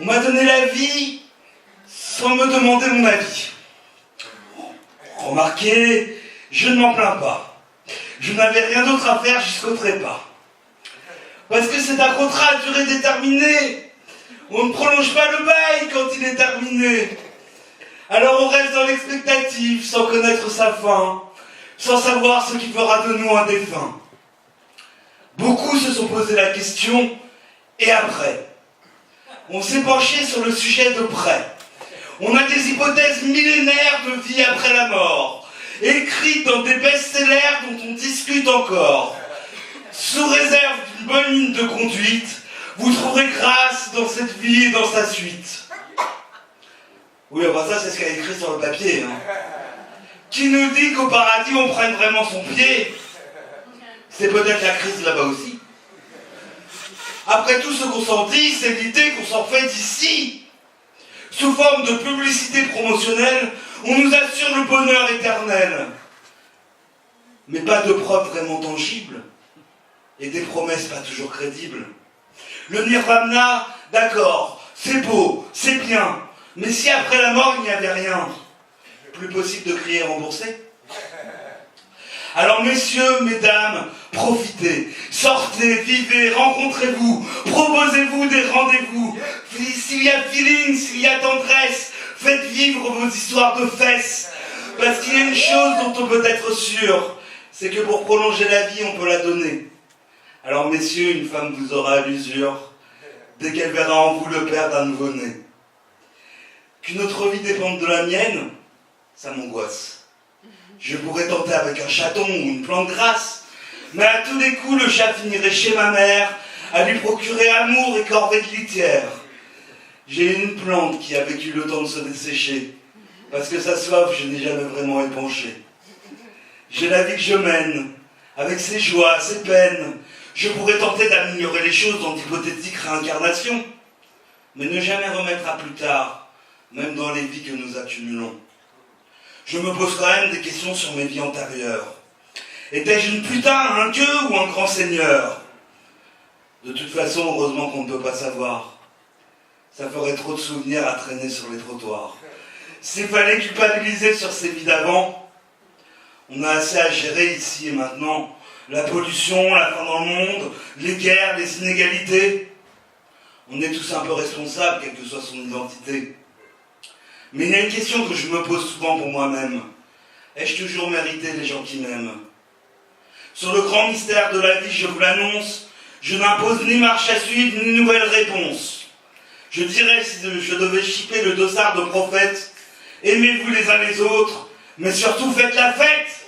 On m'a donné la vie sans me demander mon avis. Remarquez, je ne m'en plains pas. Je n'avais rien d'autre à faire jusqu'au trépas. Parce que c'est un contrat à durée déterminée. On ne prolonge pas le bail quand il est terminé. Alors on reste dans l'expectative, sans connaître sa fin, sans savoir ce qui fera de nous un défunt. Beaucoup se sont posé la question, et après? On s'est penché sur le sujet de près. On a des hypothèses millénaires de vie après la mort, écrites dans des best-sellers dont on discute encore. Sous réserve d'une bonne ligne de conduite, vous trouverez grâce dans cette vie et dans sa suite. Oui, enfin ça, c'est ce qu'elle a écrit sur le papier. Hein. Qui nous dit qu'au paradis, on prenne vraiment son pied? C'est peut-être la crise là-bas aussi. Après tout ce qu'on s'en dit, c'est l'idée qu'on s'en fait d'ici. Sous forme de publicité promotionnelle, on nous assure le bonheur éternel. Mais pas de preuves vraiment tangibles. Et des promesses pas toujours crédibles. Le nirvana, d'accord, c'est beau, c'est bien. Mais si après la mort, il n'y avait rien, plus possible de crier remboursé? Alors messieurs, mesdames, profitez, sortez, vivez, rencontrez-vous, proposez-vous des rendez-vous. S'il y a feeling, s'il y a tendresse, faites vivre vos histoires de fesses. Parce qu'il y a une chose dont on peut être sûr, c'est que pour prolonger la vie, on peut la donner. Alors messieurs, une femme vous aura à l'usure, dès qu'elle verra en vous le père d'un nouveau-né. Qu'une autre vie dépende de la mienne, ça m'angoisse. Je pourrais tenter avec un chaton ou une plante grasse, mais à tous les coups, le chat finirait chez ma mère, à lui procurer amour et corvée de litière. J'ai une plante qui a vécu le temps de se dessécher, parce que sa soif, je n'ai jamais vraiment épanché. J'ai la vie que je mène, avec ses joies, ses peines. Je pourrais tenter d'améliorer les choses dans d'hypothétiques réincarnations, mais ne jamais remettre à plus tard, même dans les vies que nous accumulons. Je me pose quand même des questions sur mes vies antérieures. Étais-je une putain, un dieu ou un grand seigneur? De toute façon, heureusement qu'on ne peut pas savoir. Ça ferait trop de souvenirs à traîner sur les trottoirs. S'il fallait culpabiliser sur ces vies d'avant, on a assez à gérer ici et maintenant. La pollution, la faim dans le monde, les guerres, les inégalités. On est tous un peu responsables, quelle que soit son identité. Mais il y a une question que je me pose souvent pour moi-même. Ai-je toujours mérité les gens qui m'aiment? Sur le grand mystère de la vie, je vous l'annonce, je n'impose ni marche à suivre, ni nouvelle réponse. Je dirais, si je devais chipper le dossard de prophète, aimez-vous les uns les autres, mais surtout faites la fête!